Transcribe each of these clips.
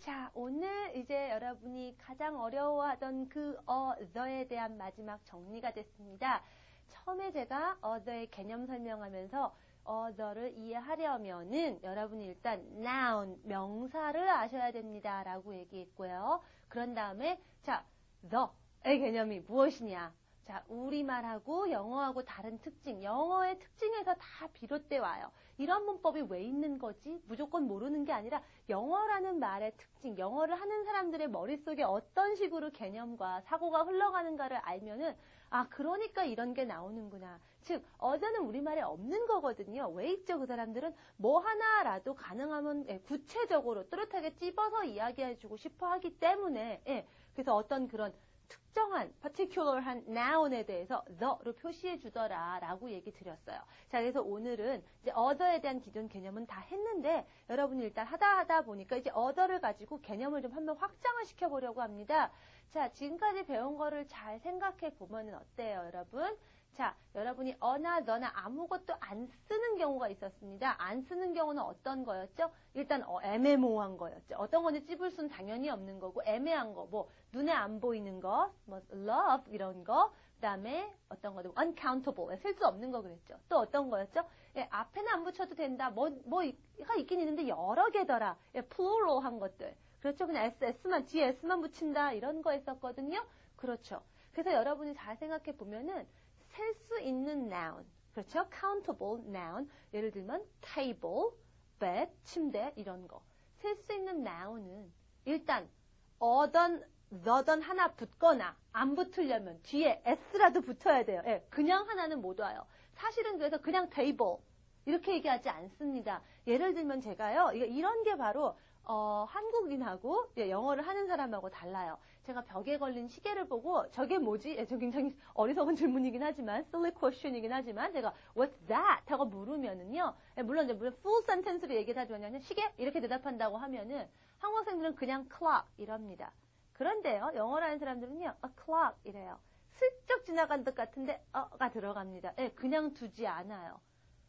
자, 오늘 이제 여러분이 가장 어려워하던 그 other에 대한 마지막 정리가 됐습니다. 처음에 제가 other의 개념 설명하면서 other를 이해하려면은 여러분이 일단 noun, 명사를 아셔야 됩니다. 라고 얘기했고요. 그런 다음에 자, the의 개념이 무엇이냐? 자, 우리말하고 영어하고 다른 특징, 영어의 특징에서 다 비롯돼 와요. 이런 문법이 왜 있는 거지? 무조건 모르는 게 아니라 영어라는 말의 특징, 영어를 하는 사람들의 머릿속에 어떤 식으로 개념과 사고가 흘러가는가를 알면은 아, 그러니까 이런 게 나오는구나. 즉, other는 우리말에 없는 거거든요. 왜 있죠? 그 사람들은 뭐 하나라도 가능하면 구체적으로 또렷하게 찝어서 이야기해주고 싶어 하기 때문에 그래서 어떤 그런 특정한, particular한 noun에 대해서 the로 표시해 주더라 라고 얘기 드렸어요. 자, 그래서 오늘은 이제 other에 대한 기존 개념은 다 했는데 여러분이 일단 하다 보니까 이제 other를 가지고 개념을 좀 한번 확장을 시켜보려고 합니다. 자, 지금까지 배운 거를 잘 생각해 보면은 어때요, 여러분? 자, 여러분이 어나 너나 아무것도 안 쓰는 경우가 있었습니다. 안 쓰는 경우는 어떤 거였죠? 일단 애매모호한 거였죠. 어떤 건지 찝을 수는 당연히 없는 거고 애매한 거, 뭐 눈에 안 보이는 거, 뭐 love 이런 거, 그다음에 어떤 거도 uncountable, 셀 수 없는 거 그랬죠. 또 어떤 거였죠? 앞에는 안 붙여도 된다. 뭐가 있긴 있는데 여러 개더라. plural한 것들. 그렇죠? 그냥 s만 뒤에 s만 붙인다 이런 거 했었거든요. 그렇죠. 그래서 여러분이 잘 생각해 보면은 셀 수 있는 noun, 그렇죠? countable noun, 예를 들면 table, bed, 침대 이런 거. 셀 수 있는 noun은 일단 the든 하나 붙거나 안 붙으려면 뒤에 s라도 붙어야 돼요. 그냥 하나는 못 와요. 사실은 그래서 그냥 table 이렇게 얘기하지 않습니다. 예를 들면 제가요, 이런 게 바로 한국인하고 영어를 하는 사람하고 달라요. 제가 벽에 걸린 시계를 보고 저게 뭐지? 저 굉장히 어리석은 질문이긴 하지만 silly question이긴 하지만 제가 what's that? 하고 물으면은요. 물론 이제 full sentence로 얘기를 하지만요. 시계? 이렇게 대답한다고 하면은 한국 학생들은 그냥 clock 이럽니다. 그런데요. 영어를 하는 사람들은요. a clock 이래요. 슬쩍 지나간 듯 같은데 가 들어갑니다. 그냥 두지 않아요.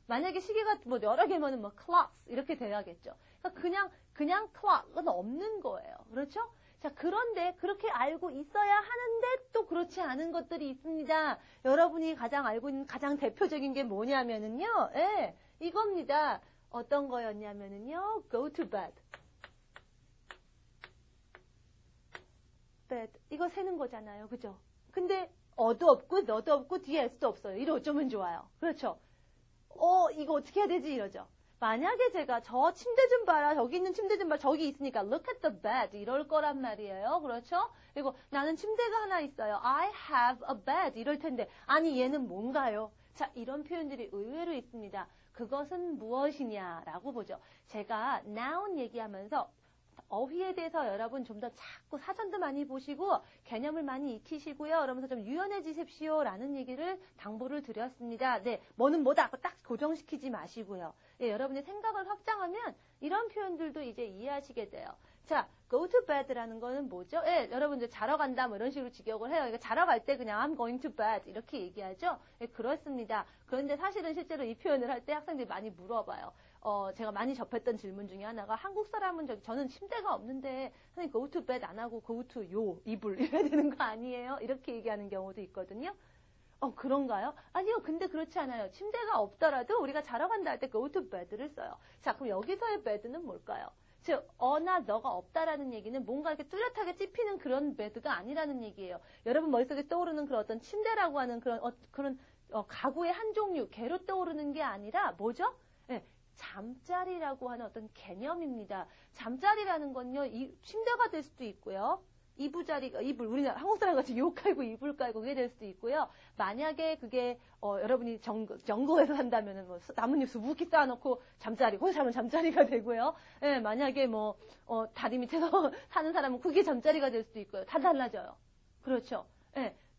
만약에 시계가 뭐 여러 개면은 뭐 clocks 이렇게 돼야겠죠. 그러니까 그냥 clock은 없는 거예요. 그렇죠? 자, 그런데 그렇게 알고 있어야 하는데 또 그렇지 않은 것들이 있습니다. 여러분이 가장 알고 있는 가장 대표적인 게 뭐냐면은요. 이겁니다. 어떤 거였냐면은요. go to bed. bed. 이거 세는 거잖아요. 그죠? 근데 어도 없고 너도 없고 뒤에 s도 없어요. 이거 어쩌면 좋아요. 그렇죠? 이거 어떻게 해야 되지? 이러죠. 만약에 제가 저 침대 좀 봐라. 저기 있는 침대 좀 봐라. 저기 있으니까 look at the bed. 이럴 거란 말이에요. 그렇죠? 그리고 나는 침대가 하나 있어요. I have a bed. 이럴 텐데 아니 얘는 뭔가요? 자, 이런 표현들이 의외로 있습니다. 그것은 무엇이냐라고 보죠. 제가 noun 얘기하면서 어휘에 대해서 여러분 좀 더 자꾸 사전도 많이 보시고 개념을 많이 익히시고요. 그러면서 좀 유연해지십시오. 라는 얘기를 당부를 드렸습니다. 뭐는 뭐다 하고 딱 고정시키지 마시고요. 여러분의 생각을 확장하면 이런 표현들도 이제 이해하시게 돼요. 자, go to bed라는 거는 뭐죠? 여러분 이제 자러 간다 뭐 이런 식으로 직역을 해요. 그러니까 자러 갈 때 그냥 I'm going to bed 이렇게 얘기하죠. 그렇습니다. 그런데 사실은 실제로 이 표현을 할 때 학생들이 많이 물어봐요. 제가 많이 접했던 질문 중에 하나가 한국 사람은 저는 침대가 없는데 선생님 go to bed 안 하고 go to 이불 이래야 되는 거 아니에요? 이렇게 얘기하는 경우도 있거든요. 그런가요? 아니요. 근데 그렇지 않아요. 침대가 없더라도 우리가 자러 간다 할 때 go to bed를 써요. 자, 그럼 여기서의 bed는 뭘까요? 즉, 어나 너가 없다라는 얘기는 뭔가 이렇게 뚜렷하게 찝히는 그런 bed가 아니라는 얘기예요. 여러분 머릿속에 떠오르는 그런 어떤 침대라고 하는 그런 가구의 한 종류, 개로 떠오르는 게 아니라 뭐죠? 잠자리라고 하는 어떤 개념입니다. 잠자리라는 건요, 침대가 될 수도 있고요. 이불자리가, 우리나라 한국 사람 같이 요 깔고 이불 깔고 그게 될 수도 있고요. 만약에 그게, 여러분이 정글에서 산다면은 나뭇잎 수북히 쌓아놓고 거기서 자면 잠자리가 되고요. 만약에 다리 밑에서 사는 사람은 그게 잠자리가 될 수도 있고요. 다 달라져요. 그렇죠.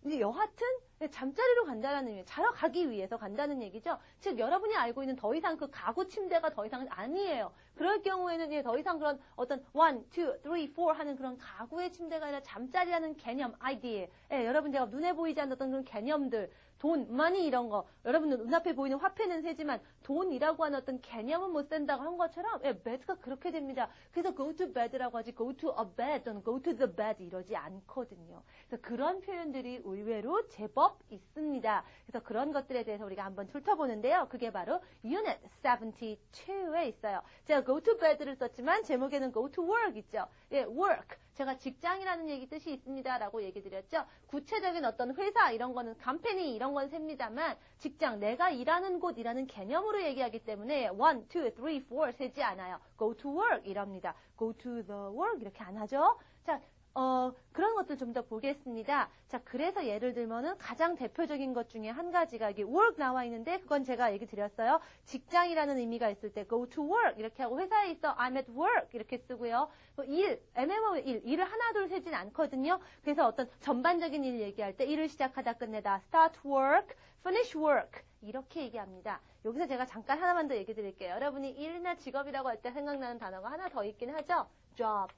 근데 여하튼, 잠자리로 간다는 의미, 자러 가기 위해서 간다는 얘기죠. 즉, 여러분이 알고 있는 더 이상 그 가구 침대가 더 이상은 아니에요. 그럴 경우에는 더 이상 그런 어떤 1, 2, 3, 4 하는 그런 가구의 침대가 아니라 잠자리라는 개념, 아이디어. 여러분 제가 눈에 보이지 않는 어떤 그런 개념들, 돈, money 이런 거. 여러분들 눈앞에 보이는 화폐는 세지만 돈이라고 하는 어떤 개념은 못 쓴다고 한 것처럼 bed가 그렇게 됩니다. 그래서 go to bed라고 하지 go to a bed 또는 go to the bed 이러지 않거든요. 그래서 그런 표현들이 의외로 제법 있습니다. 그래서 그런 것들에 대해서 우리가 한번 훑어보는데요. 그게 바로 Unit 72에 있어요. 제가 go to bed를 썼지만 제목에는 go to work 있죠. 예, work. 제가 직장이라는 얘기 뜻이 있습니다라고 얘기 드렸죠. 구체적인 어떤 회사 이런 거는 컴퍼니 이런 건 셉니다만 직장 내가 일하는 곳이라는 개념으로 얘기하기 때문에 1, 2, 3, 4 세지 않아요. go to work 이럽니다. go to the work 이렇게 안 하죠. 자, 그런 것들 좀 더 보겠습니다. 자, 그래서 예를 들면은 가장 대표적인 것 중에 한 가지가 이게 work 나와 있는데 그건 제가 얘기 드렸어요. 직장이라는 의미가 있을 때 go to work 이렇게 하고 회사에 있어 I'm at work 이렇게 쓰고요. 일, 애매모호의 일을 하나 둘 세진 않거든요. 그래서 어떤 전반적인 일 얘기할 때 일을 시작하다 끝내다 start work, finish work 이렇게 얘기합니다. 여기서 제가 잠깐 하나만 더 얘기 드릴게요. 여러분이 일이나 직업이라고 할 때 생각나는 단어가 하나 더 있긴 하죠. job,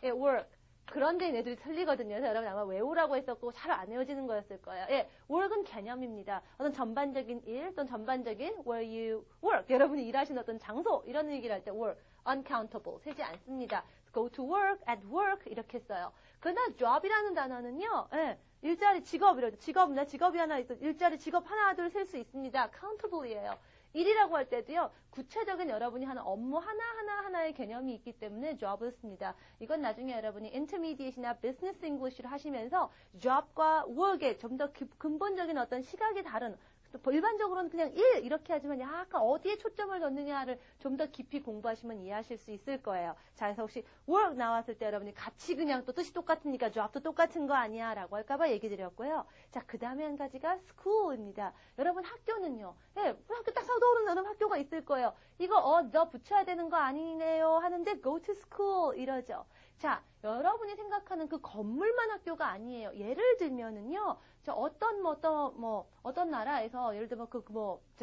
work. 그런데 얘네들이 틀리거든요. 그래서 여러분 아마 외우라고 했었고 잘 안 외워지는 거였을 거예요. 예, work은 개념입니다. 어떤 전반적인 일, 어떤 전반적인 where you work. 여러분이 일하시는 어떤 장소 이런 얘기를 할 때 work, uncountable 세지 않습니다. go to work, at work 이렇게 써요. 그러나 job이라는 단어는요. 예, 일자리 직업 이러죠. 직업이 하나 있어. 일자리 직업 하나 둘 셀 수 있습니다. countable이에요. 일이라고 할 때도요, 구체적인 여러분이 하는 업무 하나의 개념이 있기 때문에 job을 씁니다. 이건 나중에 여러분이 intermediate이나 business English를 하시면서 job과 work의 좀 더 근본적인 어떤 시각이 다른, 일반적으로는 그냥 일 이렇게 하지만 약간 어디에 초점을 뒀느냐를 좀 더 깊이 공부하시면 이해하실 수 있을 거예요. 자, 그래서 혹시 work 나왔을 때 여러분이 같이 그냥 또 뜻이 똑같으니까 job도 똑같은 거 아니야 라고 할까봐 얘기 드렸고요. 자, 그 다음에 한 가지가 school입니다. 여러분 학교는요. 예, 학교 딱 떠오르는 학교가 있을 거예요. 이거 the 붙여야 되는 거 아니네요 하는데 go to school 이러죠. 자, 여러분이 생각하는 그 건물만 학교가 아니에요. 예를 들면은요, 어떤 나라에서, 예를 들면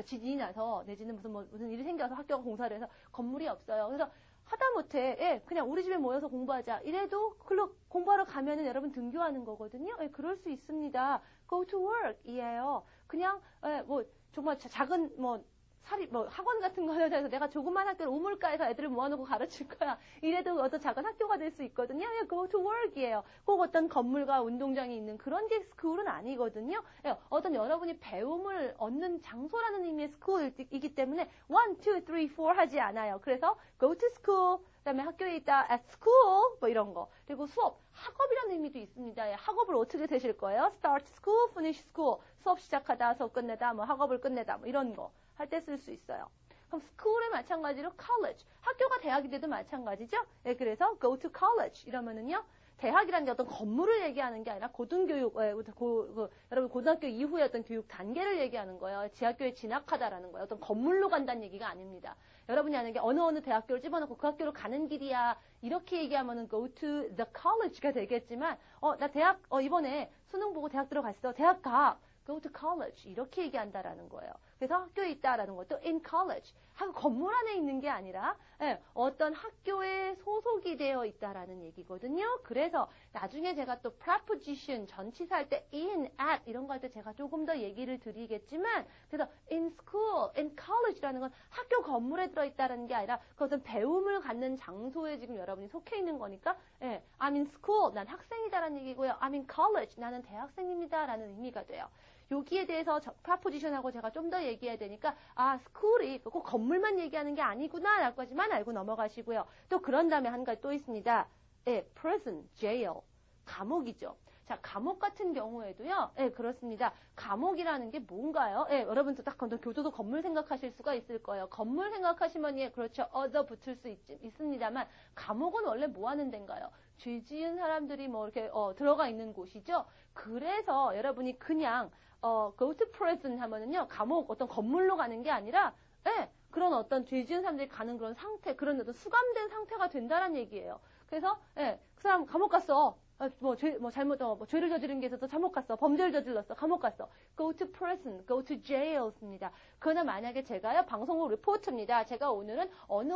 지진이 나서, 내지는 무슨 일이 생겨서 학교가 공사를 해서 건물이 없어요. 그래서 하다못해, 예, 그냥 우리 집에 모여서 공부하자. 이래도, 공부하러 가면은 여러분 등교하는 거거든요. 예, 그럴 수 있습니다. go to work 이에요. 그냥, 예, 정말 작은, 학원 같은 거 해서 내가 조그만 학교를 우물가에서 애들을 모아놓고 가르칠 거야. 이래도 어떤 작은 학교가 될 수 있거든요. go to work이에요. 꼭 어떤 건물과 운동장이 있는 그런 게 스쿨은 아니거든요. 어떤 여러분이 배움을 얻는 장소라는 의미의 스쿨이기 때문에 1, 2, 3, 4 하지 않아요. 그래서 go to school, 그 다음에 학교에 있다 at school, 이런 거. 그리고 수업, 학업이라는 의미도 있습니다. 학업을 어떻게 되실 거예요? start school, finish school. 수업 시작하다, 수업 끝내다, 학업을 끝내다, 이런 거. 할 때 쓸 수 있어요. 그럼 school에 마찬가지로 college, 학교가 대학이 돼도 마찬가지죠. 예, 그래서 go to college 이러면은요, 대학이라는 게 어떤 건물을 얘기하는 게 아니라 고등교육, 여러분 고등학교 이후의 어떤 교육 단계를 얘기하는 거예요. 지학교에 진학하다라는 거예요. 어떤 건물로 간다는 얘기가 아닙니다. 여러분이 아는 게 어느 대학교를 집어넣고 그 학교로 가는 길이야. 이렇게 얘기하면은 go to the college가 되겠지만, 나 대학, 이번에 수능 보고 대학 들어갔어. 대학 가. go to college 이렇게 얘기한다라는 거예요. 그래서 학교에 있다라는 것도 in college, 건물 안에 있는 게 아니라 어떤 학교에 소속이 되어 있다라는 얘기거든요. 그래서 나중에 제가 또 preposition 전치사 할 때 in, at 이런 거 할 때 제가 조금 더 얘기를 드리겠지만, 그래서 in school, in college라는 건 학교 건물에 들어있다라는 게 아니라 그 어떤 배움을 갖는 장소에 지금 여러분이 속해 있는 거니까, I'm in school, 난 학생이다라는 얘기고요. I'm in college, 나는 대학생입니다라는 의미가 돼요. 여기에 대해서 preposition하고 제가 좀 더 얘기해야 되니까, school이 꼭 건물만 얘기하는 게 아니구나 라고 하지만 알고 넘어가시고요. 또 그런 다음에 한 가지 또 있습니다. prison, jail, 감옥이죠. 자, 감옥 같은 경우에도요, 그렇습니다. 감옥이라는 게 뭔가요? 여러분도 딱 교도소 건물 생각하실 수가 있을 거예요. 건물 생각하시면, 그렇죠. other 붙을 수 있습니다만, 감옥은 원래 뭐 하는 데인가요? 죄 지은 사람들이 이렇게, 들어가 있는 곳이죠. 그래서 여러분이 그냥, go to prison 하면은요, 감옥 어떤 건물로 가는 게 아니라, 그런 어떤 죄 지은 사람들이 가는 그런 상태, 그런 어떤 수감된 상태가 된다는 얘기예요. 그래서, 그 사람 감옥 갔어. 죄를 저지른 게 있어서 감옥 갔어. 범죄를 저질렀어. 감옥 갔어. go to prison, go to jail입니다. 그러나 만약에 제가요, 방송국 리포트입니다. 제가 오늘은 어느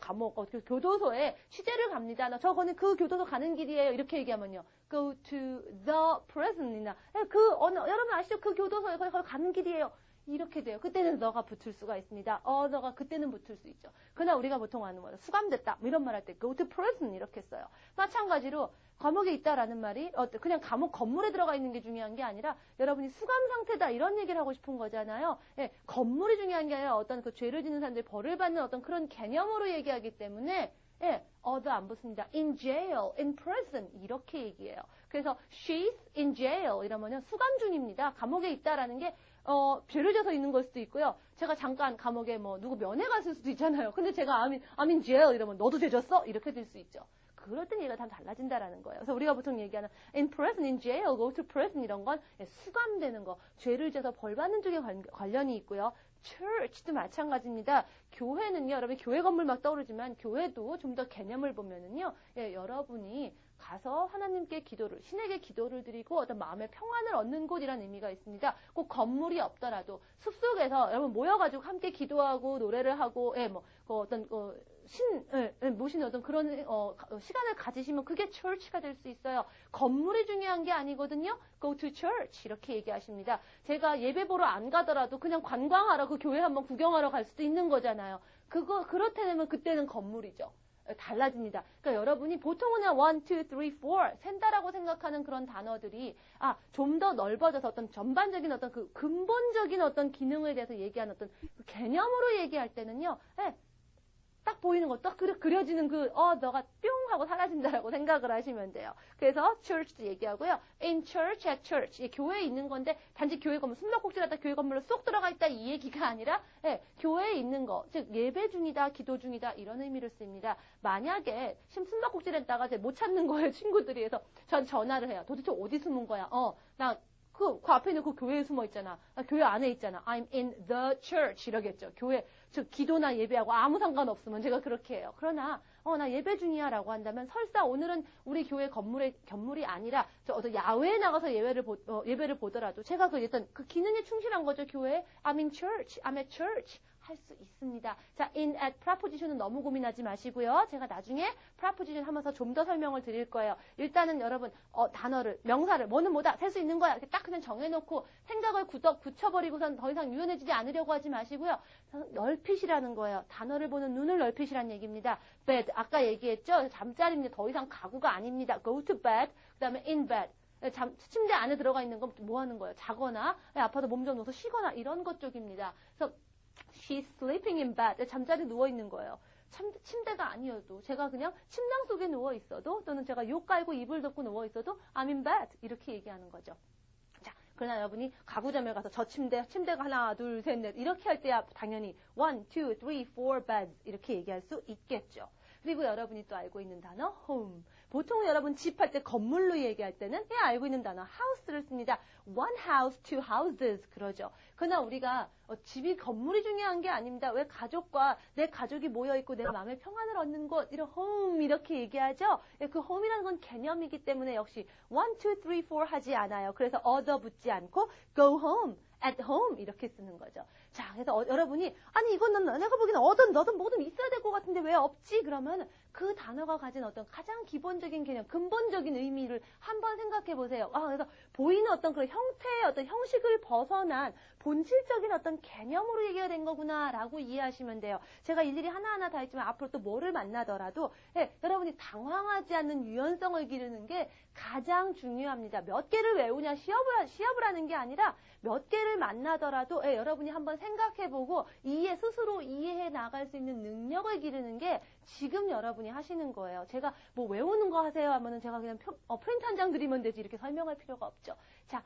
감옥, 교도소에 취재를 갑니다. 저거는 그 교도소 가는 길이에요. 이렇게 얘기하면요. go to the prison이나, 여러분 아시죠? 그 교도소에 거기 가는 길이에요. 이렇게 돼요. 그때는 너가 붙을 수가 있습니다. 너가 그때는 붙을 수 있죠. 그러나 우리가 보통 하는 거예요. 수감됐다. 뭐 이런 말 할 때 go to prison 이렇게 써요. 마찬가지로 감옥에 있다라는 말이 그냥 감옥 건물에 들어가 있는 게 중요한 게 아니라 여러분이 수감 상태다 이런 얘기를 하고 싶은 거잖아요. 예, 건물이 중요한 게 아니라 어떤 그 죄를 짓는 사람들이 벌을 받는 어떤 그런 개념으로 얘기하기 때문에 예, 더 안 붙습니다. in jail, in prison 이렇게 얘기해요. 그래서 she's in jail 이러면요 수감 중입니다. 감옥에 있다라는 게 죄를 져서 있는 걸 수도 있고요. 제가 잠깐 감옥에 누구 면회 갔을 수도 있잖아요. 근데 제가 I'm in jail 이러면 너도 죄 졌어? 이렇게 될 수 있죠. 그럴 땐 얘가 다 달라진다라는 거예요. 그래서 우리가 보통 얘기하는 in prison, in jail, go to prison 이런 건 수감되는 거, 죄를 져서 벌 받는 쪽에 관련이 있고요. church도 마찬가지입니다. 교회는요, 여러분 교회 건물 막 떠오르지만 교회도 좀 더 개념을 보면은요, 예, 여러분이 가서 하나님께 기도를, 신에게 기도를 드리고 어떤 마음의 평안을 얻는 곳이라는 의미가 있습니다. 꼭 건물이 없더라도 숲속에서 여러분 모여가지고 함께 기도하고 노래를 하고, 예, 모시는 어떤 그런 시간을 가지시면 그게 church가 될 수 있어요. 건물이 중요한 게 아니거든요. Go to church 이렇게 얘기하십니다. 제가 예배 보러 안 가더라도 그냥 관광하러 그 교회 한번 구경하러 갈 수도 있는 거잖아요. 그렇다면 그때는 건물이죠. 달라집니다. 그러니까 여러분이 보통은 1, 2, 3, 4 센다라고 생각하는 그런 단어들이 좀 더 넓어져서 어떤 전반적인 어떤 그 근본적인 어떤 기능에 대해서 얘기하는 어떤 그 개념으로 얘기할 때는요. 네, 딱 보이는 거, 딱 그려지는 너가 뿅 하고 사라진다라고 생각을 하시면 돼요. 그래서 church도 얘기하고요. in church, at church. 교회에 있는 건데, 단지 교회 건물, 숨바꼭질하다 교회 건물로 쏙 들어가 있다 이 얘기가 아니라, 교회에 있는 거, 즉, 예배 중이다, 기도 중이다, 이런 의미를 씁니다. 만약에, 숨바꼭질 했다가 못 찾는 거예요, 친구들이. 해서 전 전화를 해요. 도대체 어디 숨은 거야? 그 앞에 있는 그 교회에 숨어 있잖아. 교회 안에 있잖아. I'm in the church. 이러겠죠. 교회, 즉, 기도나 예배하고 아무 상관없으면 제가 그렇게 해요. 그러나, 나 예배 중이야 라고 한다면 설사 오늘은 우리 교회 건물이 아니라 어떤 야외에 나가서 예배를 보더라도 제가 그 기능에 충실한 거죠. 교회에. I'm in church. I'm at church. 할 수 있습니다. 자, in, at, preposition은 너무 고민하지 마시고요. 제가 나중에 preposition 하면서 좀 더 설명을 드릴 거예요. 일단은 여러분, 단어를, 명사를, 뭐는 뭐다, 셀 수 있는 거야. 이렇게 딱 그냥 정해놓고 생각을 굳혀버리고선 더 이상 유연해지지 않으려고 하지 마시고요. 넓히시라는 거예요. 단어를 보는 눈을 넓히시라는 얘기입니다. bed, 아까 얘기했죠? 잠자리입니다. 더 이상 가구가 아닙니다. go to bed, 그 다음에 in bed. 침대 안에 들어가 있는 건 뭐 하는 거예요? 자거나, 아파서 몸 좀 넣어서 쉬거나 이런 것 쪽입니다. 그래서 she's sleeping in bed. 잠자리 누워있는 거예요. 침대가 아니어도 제가 그냥 침낭 속에 누워있어도 또는 제가 욕 깔고 이불 덮고 누워있어도 I'm in bed. 이렇게 얘기하는 거죠. 자, 그러나 여러분이 가구점에 가서 저 침대가 하나, 둘, 셋, 넷 이렇게 할 때야 당연히 1, 2, 3, 4 beds 이렇게 얘기할 수 있겠죠. 그리고 여러분이 또 알고 있는 단어 home. 보통 여러분 집 할 때 건물로 얘기할 때는 알고 있는 단어 house를 씁니다. One house, two houses 그러죠. 그러나 우리가 집이 건물이 중요한 게 아닙니다. 왜 가족과 내 가족이 모여있고 내 마음의 평안을 얻는 곳 이런 home 이렇게 얘기하죠. 그 home이라는 건 개념이기 때문에 역시 1, 2, 3, 4 하지 않아요. 그래서 other 붙지 않고 go home. at home 이렇게 쓰는 거죠. 자, 그래서 여러분이 이거는 내가 보기에는 너든 뭐든 있어야 될 것 같은데 왜 없지? 그러면 그 단어가 가진 어떤 가장 기본적인 개념, 근본적인 의미를 한번 생각해 보세요. 그래서 보이는 어떤 그런 형태의 어떤 형식을 벗어난 본질적인 어떤 개념으로 얘기가 된 거구나라고 이해하시면 돼요. 제가 일일이 하나하나 다 했지만 앞으로 또 뭐를 만나더라도 여러분이 당황하지 않는 유연성을 기르는 게 가장 중요합니다. 몇 개를 외우냐 시합을 하는 게 아니라 몇 개를 만나더라도 여러분이 한번 생각해보고 스스로 이해해 나갈 수 있는 능력을 기르는 게 지금 여러분이 하시는 거예요. 제가 뭐 외우는 거 하세요 하면은 제가 그냥 프린트 한 장 드리면 되지 이렇게 설명할 필요가 없죠. 자,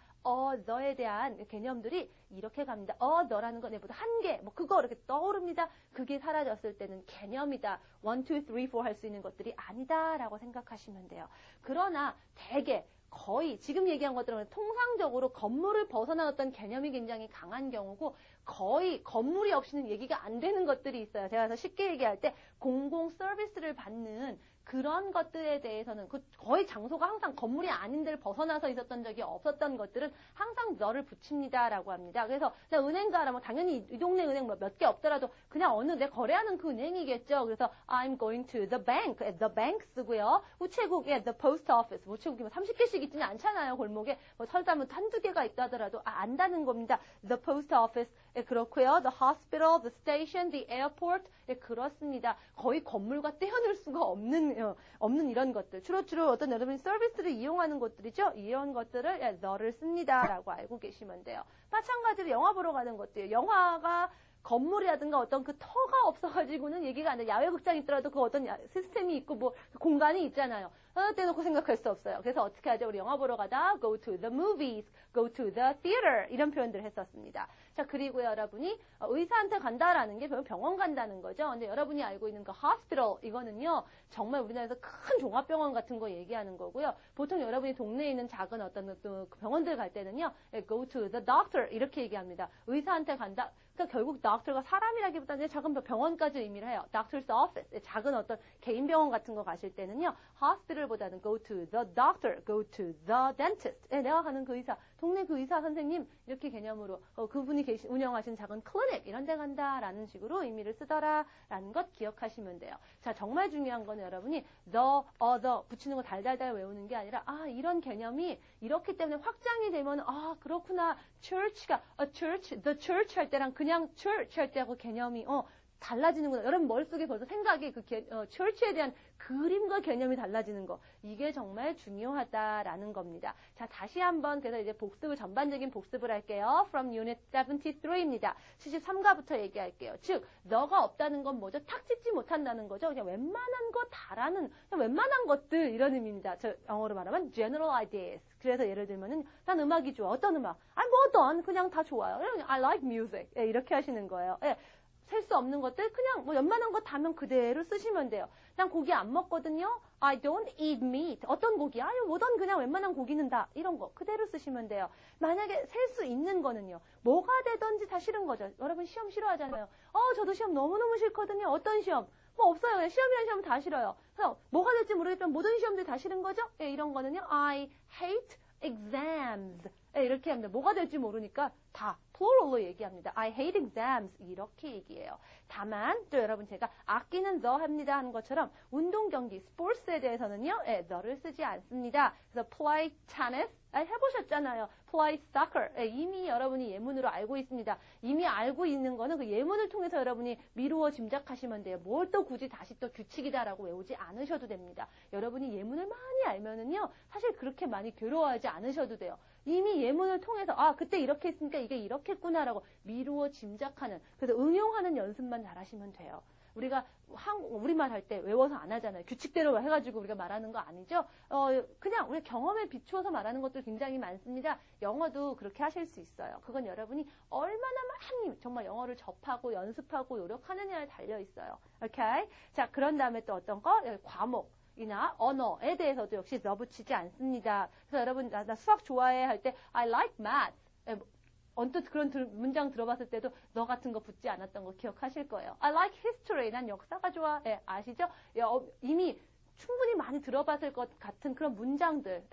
너에 대한 개념들이 이렇게 갑니다. 너라는 건 내보다 한 개, 그거 이렇게 떠오릅니다. 그게 사라졌을 때는 개념이다. 1, 2, 3, 4 할 수 있는 것들이 아니다라고 생각하시면 돼요. 그러나 대개 거의 지금 얘기한 것들은 통상적으로 건물을 벗어난 어떤 개념이 굉장히 강한 경우고 거의 건물이 없이는 얘기가 안 되는 것들이 있어요. 제가 그래서 쉽게 얘기할 때 공공 서비스를 받는 그런 것들에 대해서는 거의 장소가 항상 건물이 아닌 데를 벗어나서 있었던 적이 없었던 것들은 항상 the를 붙입니다라고 합니다. 그래서 나 은행 가라 뭐 당연히 이 동네 은행 뭐 몇 개 없더라도 그냥 어느 내 거래하는 그 은행이겠죠. 그래서 I'm going to the bank, the bank 쓰고요. 우체국에 the post office, 우체국이 뭐 30개씩 있지는 않잖아요. 골목에 뭐 설사면 한두 개가 있다 하더라도 안다는 겁니다. The post office, 예, 그렇고요. The hospital, the station, the airport, 예, 그렇습니다. 거의 건물과 떼어낼 수가 없는 이런 것들. 주로 어떤 여러분이 서비스를 이용하는 곳들이죠. 이런 것들을 예, the를 씁니다라고 알고 계시면 돼요. 마찬가지로 영화 보러 가는 것도요. 영화가 건물이라든가 어떤 그 터가 없어가지고는 얘기가 안 돼. 야외극장이 있더라도 그 어떤 시스템이 있고 뭐 공간이 있잖아요. 떼놓고 생각할 수 없어요. 그래서 어떻게 하죠? 우리 영화 보러 가다 go to the movies, go to the theater 이런 표현들을 했었습니다. 자, 그리고 여러분이 의사한테 간다라는 게 병원 간다는 거죠. 근데 여러분이 알고 있는 그 hospital 이거는요. 정말 우리나라에서 큰 종합병원 같은 거 얘기하는 거고요. 보통 여러분이 동네에 있는 작은 어떤 병원들 갈 때는요. go to the doctor 이렇게 얘기합니다. 의사한테 간다. 그러니까 결국 doctor가 사람이라기보다는 작은 병원까지 의미를 해요. doctor's office, 작은 어떤 개인 병원 같은 거 가실 때는요. hospital보다는 go to the doctor, go to the dentist. 내가 가는 그 의사, 동네 그 의사 선생님 이렇게 개념으로 그분이 운영하신 작은 클리닉 이런 데 간다라는 식으로 의미를 쓰더라라는 것 기억하시면 돼요. 자, 정말 중요한 건 여러분이 the, other 붙이는 거 달달달 외우는 게 아니라 이런 개념이 이렇기 때문에 확장이 되면 그렇구나. church가 church, the church 할 때랑 그냥 church 할 때하고 개념이 달라지는구나. 여러분 머릿속에 벌써 생각이 church에 대한 그림과 개념이 달라지는 거. 이게 정말 중요하다라는 겁니다. 자, 다시 한번 그래서 이제 전반적인 복습을 할게요. From Unit 73입니다. 73가부터 얘기할게요. 즉, 너가 없다는 건 뭐죠? 탁 짓지 못한다는 거죠. 그냥 웬만한 거 다라는, 그냥 웬만한 것들 이런 의미입니다. 저 영어로 말하면 general ideas. 그래서 예를 들면은 난 음악이 좋아. 어떤 음악? 뭐든 그냥 다 좋아요. I like music. 예, 이렇게 하시는 거예요. 예. 셀 수 없는 것들 그냥 뭐 웬만한 거 다면 그대로 쓰시면 돼요. 난 고기 안 먹거든요. I don't eat meat. 어떤 고기? 뭐든 그냥 웬만한 고기는 다 이런 거 그대로 쓰시면 돼요. 만약에 셀 수 있는 거는요. 뭐가 되든지 다 싫은 거죠. 여러분 시험 싫어하잖아요. 저도 시험 너무너무 싫거든요. 어떤 시험? 뭐 없어요. 그냥 시험이라는 시험 다 싫어요. 그래서 뭐가 될지 모르겠지만 모든 시험들이 다 싫은 거죠. 예, 이런 거는요. I hate exams. 예, 이렇게 합니다. 뭐가 될지 모르니까 다 plural로 얘기합니다. I hate exams. 이렇게 얘기해요. 다만 또 여러분 제가 아끼는 the 합니다 하는 것처럼 운동 경기, 스포츠에 대해서는요. 예, the를 쓰지 않습니다. 그래서 play tennis 해보셨잖아요. play soccer. 예, 이미 여러분이 예문으로 알고 있습니다. 이미 알고 있는 거는 그 예문을 통해서 여러분이 미루어 짐작하시면 돼요. 뭘 또 굳이 다시 또 규칙이다라고 외우지 않으셔도 됩니다. 여러분이 예문을 많이 알면은요. 사실 그렇게 많이 괴로워하지 않으셔도 돼요. 이미 예문을 통해서 그때 이렇게 했으니까 이게 이렇겠구나라고 미루어 짐작하는 그래서 응용하는 연습만 잘하시면 돼요. 우리가 우리말 할 때 외워서 안 하잖아요. 규칙대로 해가지고 우리가 말하는 거 아니죠? 그냥 우리 경험에 비추어서 말하는 것도 굉장히 많습니다. 영어도 그렇게 하실 수 있어요. 그건 여러분이 얼마나 많이 정말 영어를 접하고 연습하고 노력하느냐에 달려 있어요. 오케이? 자, 그런 다음에 또 어떤 거? 과목. 이나 언어에 대해서도 역시 the 붙이지 않습니다. 그래서 여러분 나 수학 좋아해 할 때 I like math. 언뜻 그런 문장 들어봤을 때도 너 같은 거 붙지 않았던 거 기억하실 거예요. I like history. 난 역사가 좋아. 아시죠? 이미 충분히 많이 들어봤을 것 같은 그런 문장들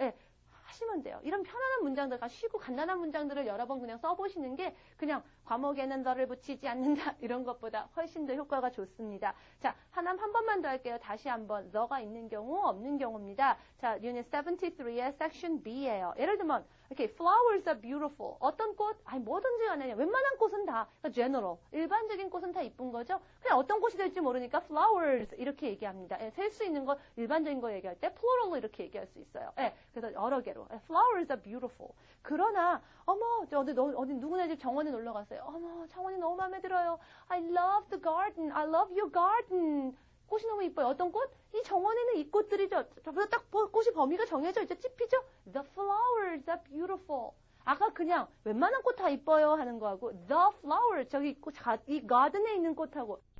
하시면 돼요. 이런 편안한 문장들, 쉬고 간단한 문장들을 여러 번 그냥 써보시는 게 그냥 과목에는 너를 붙이지 않는다 이런 것보다 훨씬 더 효과가 좋습니다. 자, 한 번만 더 할게요. 다시 한번 너가 있는 경우, 없는 경우입니다. 자, Unit 73의 Section B예요. 예를 들면 이렇게 flowers are beautiful. 어떤 꽃? 뭐든지 간에 웬만한 꽃은 다 그러니까 general. 일반적인 꽃은 다 이쁜 거죠. 그냥 어떤 꽃이 될지 모르니까 flowers 이렇게 얘기합니다. 셀 수 있는 거 일반적인 거 얘기할 때 plural로 이렇게 얘기할 수 있어요. 그래서 여러 개로 flowers are beautiful. 그러나 어디 누구네 집 정원에 놀러 갔어요. 정원이 너무 마음에 들어요. I love the garden. I love your garden. 꽃이 너무 이뻐요. 어떤 꽃? 이 정원에는 이 꽃들이죠. 저보다 딱 꽃이 범위가 정해져 있죠. 찝히죠? The flowers are beautiful. 아까 그냥 웬만한 꽃 다 이뻐요 하는 거하고 the flowers 저기 이 가든에 있는 꽃하고